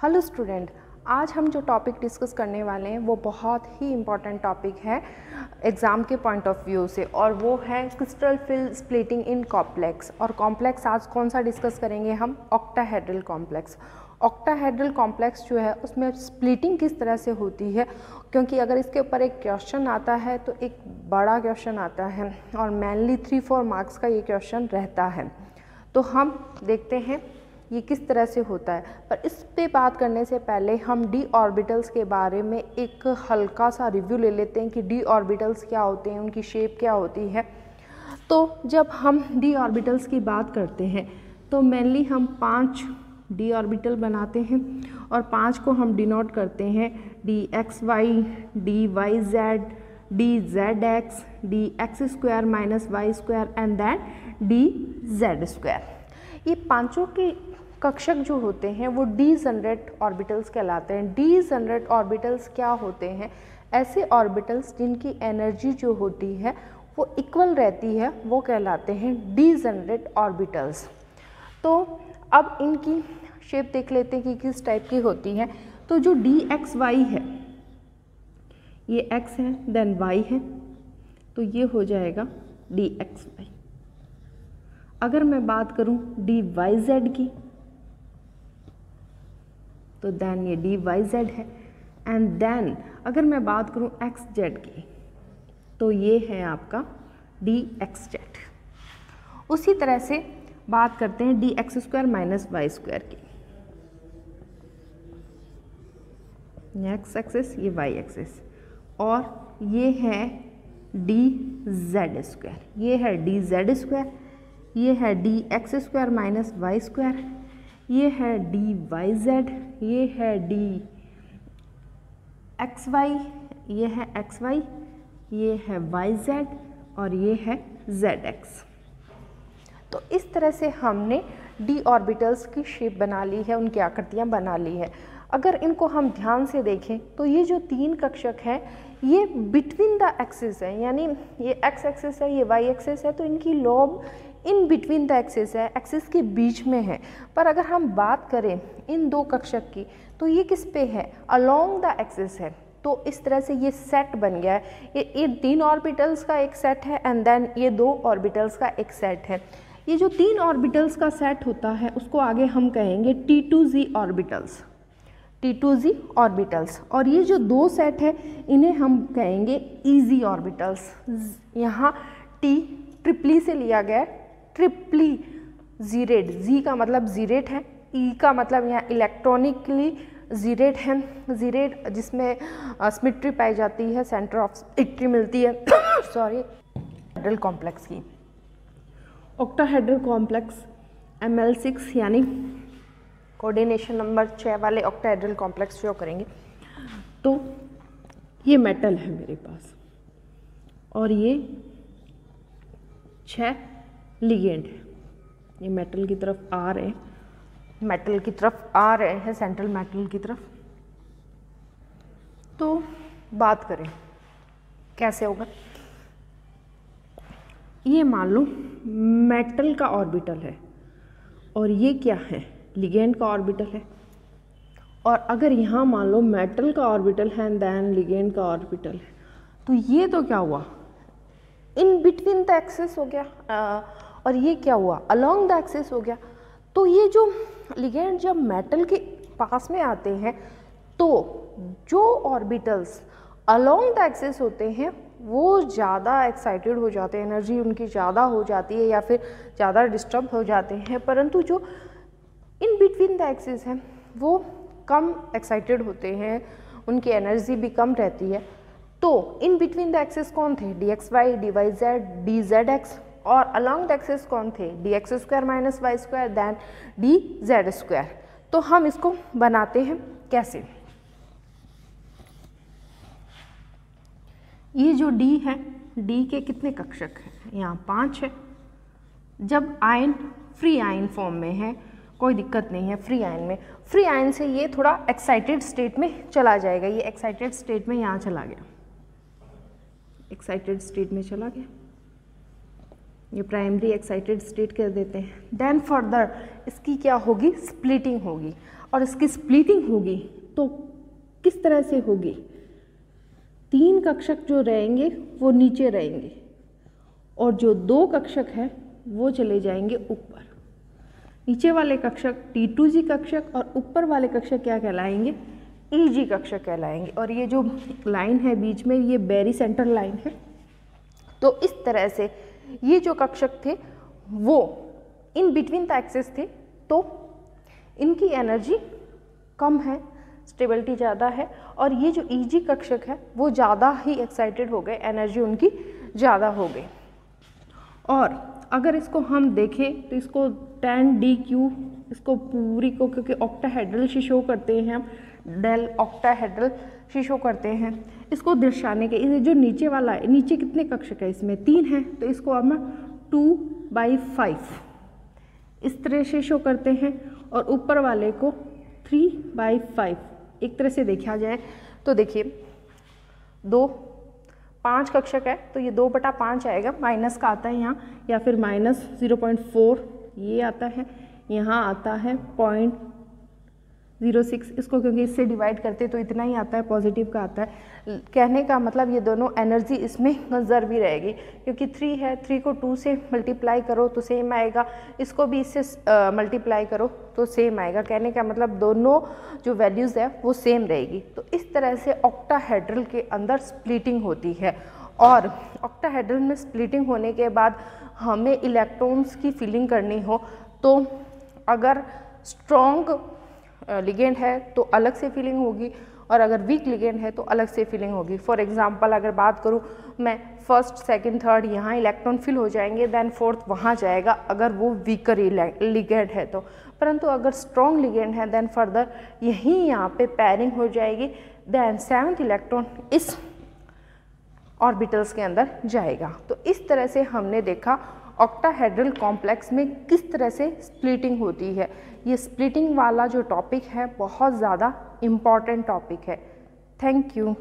Hello student, आज हम जो टॉपिक डिस्कस करने वाले हैं वो बहुत ही इम्पॉर्टेंट टॉपिक है एग्ज़ाम के पॉइंट ऑफ व्यू से, और वो है crystal field splitting in complex. और कॉम्प्लेक्स आज कौन सा डिस्कस करेंगे हम? Octahedral complex. ऑक्टाहेड्रल कॉम्प्लेक्स जो है उसमें स्प्लिटिंग किस तरह से होती है, क्योंकि अगर इसके ऊपर एक क्वेश्चन आता है तो एक बड़ा क्वेश्चन आता है और मेनली 3-4 मार्क्स का ये क्वेश्चन रहता है। तो हम देखते हैं ये किस तरह से होता है। पर इस पे बात करने से पहले हम डी ऑर्बिटल्स के बारे में एक हल्का सा रिव्यू ले लेते हैं कि डी ऑर्बिटल्स क्या होते हैं, उनकी शेप क्या होती है। तो जब हम डी ऑर्बिटल्स की बात करते हैं तो मेनली हम 5 डी ऑर्बिटल बनाते हैं और 5 को हम डिनोट करते हैं d x y, d y z, d z x, d x square minus y square and then d z square. ये पांचों के कक्षक जो होते हैं वो डीजेनरेट ऑर्बिटल्स कहलाते हैं। डीजेनरेट ऑर्बिटल्स क्या होते हैं? ऐसे ऑर्बिटल्स जिनकी एनर्जी जो होती है वो इक्वल रहती है, वो कहलाते हैं डीजेनरेट ऑर्बिटल्स। तो अब इनकी शेप देख लेते हैं कि किस टाइप की होती है। तो जो डी एक्स वाई है, ये एक्स है देन वाई है, तो ये हो जाएगा डी एक्स वाई। अगर मैं बात करूं डी वाई जेड की तो देन ये डी वाई जेड है। एंड देन अगर मैं बात करूं एक्स जेड की तो ये है आपका डी एक्स जेड। उसी तरह से बात करते हैं d x square minus y square की। एक्स एक्सिस, ये वाई एक्सिस, और ये है डी जेड स्क्वायर, ये है डी जेड स्क्वायर, ये है d x square minus y square, ये है डी वाई जेड, ये है डी एक्स वाई, ये है एक्स वाई, ये है वाई जेड और ये है जेड एक्स। तो इस तरह से हमने डी ऑर्बिटल्स की शेप बना ली है, उनकी आकृतियाँ बना ली है। अगर इनको हम ध्यान से देखें तो ये जो 3 कक्षक हैं ये बिटवीन द एक्सिस है, यानी ये एक्स एक्सिस है, ये वाई एक्सिस है, तो इनकी lobe in between the axis है, एक्सिस के बीच में है। पर अगर हम बात करें इन 2 कक्षक की तो ये किस पे है? अलोंग द एक्सिस है। तो इस तरह से ये सेट बन गया है। ये 3 ऑर्बिटल्स का एक सेट है एंड देन ये 2 ऑर्बिटल्स का एक सेट है। ये जो 3 ऑर्बिटल्स का सेट होता है उसको आगे हम कहेंगे T2Z ऑर्बिटल्स, T2Z ऑर्बिटल्स। और ये जो 2 सेट है इन्हें हम कहेंगे EZ ऑर्बिटल्स। यहाँ T ट्रिपली से लिया गया है, ट्रिपली जीरेट, जी का मतलब जीरेट है, ई का मतलब यहाँ इलेक्ट्रॉनिकली जीरेट है, जीरेट जिसमें सिमेट्री पाई जाती है, सेंटर ऑफ सिमेट्री मिलती है सॉरी ऑक्टाहेड्रल कॉम्प्लेक्स की। ऑक्टाहेड्रल कॉम्प्लेक्स ML6 यानी कोऑर्डिनेशन नंबर 6 वाले ऑक्टाहेड्रल कॉम्प्लेक्स जो करेंगे। तो ये मेटल है मेरे पास और ये 6 लिगेंड है। ये मेटल की तरफ आ रहे हैं, मेटल की तरफ आ रहे हैं, सेंट्रल मेटल की तरफ। तो बात करें कैसे होगा, ये मान लो मेटल का ऑर्बिटल है और ये क्या है? लिगेंड का ऑर्बिटल है। और अगर यहाँ मान लो मेटल का ऑर्बिटल है एंड देन लिगेंड का ऑर्बिटल है, तो ये तो क्या हुआ? इन बिटवीन द एक्सिस हो गया। और ये क्या हुआ? अलोंग द एक्सिस हो गया। तो ये जो लिगेंड जब मेटल के पास में आते हैं तो जो ऑर्बिटल्स अलोंग द एक्सिस होते हैं वो ज़्यादा एक्साइटेड हो जाते हैं, एनर्जी उनकी ज़्यादा हो जाती है या फिर ज़्यादा डिस्टर्ब हो जाते हैं। परंतु जो इन बिटवीन द एक्सिस है वो कम एक्साइटेड होते हैं, उनकी एनर्जी भी कम रहती है। तो इन बिटवीन द एक्सिस कौन थे? D x y, d y z, d z x. और अलोंग द एक्सिस कौन थे? D x square minus y square than d z square. तो हम इसको बनाते हैं कैसे? ये जो डी है, डी के कितने कक्षक हैं? यहाँ 5 है। जब आयन फ्री आयन फॉर्म में है कोई दिक्कत नहीं है, फ्री आयन में, फ्री आयन से ये थोड़ा एक्साइटेड स्टेट में चला जाएगा। ये एक्साइटेड स्टेट में यहाँ चला गया, एक्साइटेड स्टेट में चला गया, ये प्राइमरी एक्साइटेड स्टेट कर देते हैं। देन फर्दर इसकी क्या होगी? स्प्लिटिंग होगी। और इसकी स्प्लिटिंग होगी तो किस तरह से होगी, 3 कक्षक जो रहेंगे वो नीचे रहेंगे और जो 2 कक्षक हैं वो चले जाएंगे ऊपर। नीचे वाले कक्षक T2G कक्षक और ऊपर वाले कक्षक क्या कहलाएंगे, EG कक्षक कहलाएंगे। और ये जो लाइन है बीच में, ये बेरी सेंटर लाइन है। तो इस तरह से ये जो कक्षक थे वो इन बिटवीन द एक्सिस थे, तो इनकी एनर्जी कम है, स्टेबिलिटी ज़्यादा है, और ये जो EG कक्षक है वो ज़्यादा ही एक्साइटेड हो गए, एनर्जी उनकी ज़्यादा हो गई। और अगर इसको हम देखें तो इसको 10DQ, इसको पूरी को, क्योंकि ऑक्टाहेड्रल से शो करते हैं हम, डेल ऑक्टाहेड्रल से शो करते हैं, इसको दर्शाने के। इसे जो नीचे वाला है, नीचे कितने कक्षक है, इसमें 3 हैं, तो इसको हम 2/5 इस तरह से शो करते हैं, और ऊपर वाले को 3/5। एक तरह से देखा जाए तो देखिए 5 कक्षक है तो ये 2/5 आएगा, माइनस का आता है यहाँ, या फिर -0.4 ये आता है, यहाँ आता है 0.06, इसको क्योंकि इससे डिवाइड करते तो इतना ही आता है, पॉजिटिव का आता है। कहने का मतलब ये दोनों एनर्जी इसमें कंजर्व ही रहेगी, क्योंकि 3 है, 3 को 2 से मल्टीप्लाई करो तो सेम आएगा, इसको भी इससे मल्टीप्लाई करो तो सेम आएगा। कहने का मतलब दोनों जो वैल्यूज़ है वो सेम रहेगी। तो इस तरह से ऑक्टाहेड्रल के अंदर स्प्लिटिंग होती है, और ऑक्टाहेड्रल में स्प्लिटिंग होने के बाद हमें इलेक्ट्रॉन्स की फिलिंग करनी हो तो अगर स्ट्रॉन्ग लिगेंड है तो अलग से फिलिंग होगी, और अगर वीक लिगेंड है तो अलग से फिलिंग होगी। फॉर एग्जांपल अगर बात करूँ मैं, फर्स्ट सेकंड थर्ड यहाँ इलेक्ट्रॉन फिल हो जाएंगे, देन फोर्थ वहाँ जाएगा अगर वो वीकर लिगेंड है तो। परंतु अगर स्ट्रॉन्ग लिगेंड है देन फर्दर यहीं यहाँ पे पैरिंग हो जाएगी, देन 7th इलेक्ट्रॉन इस ऑर्बिटल्स के अंदर जाएगा। तो इस तरह से हमने देखा ऑक्टाहेड्रल कॉम्प्लेक्स में किस तरह से स्प्लिटिंग होती है। ये स्प्लिटिंग वाला जो टॉपिक है बहुत ज़्यादा इम्पॉर्टेंट टॉपिक है। Thank you.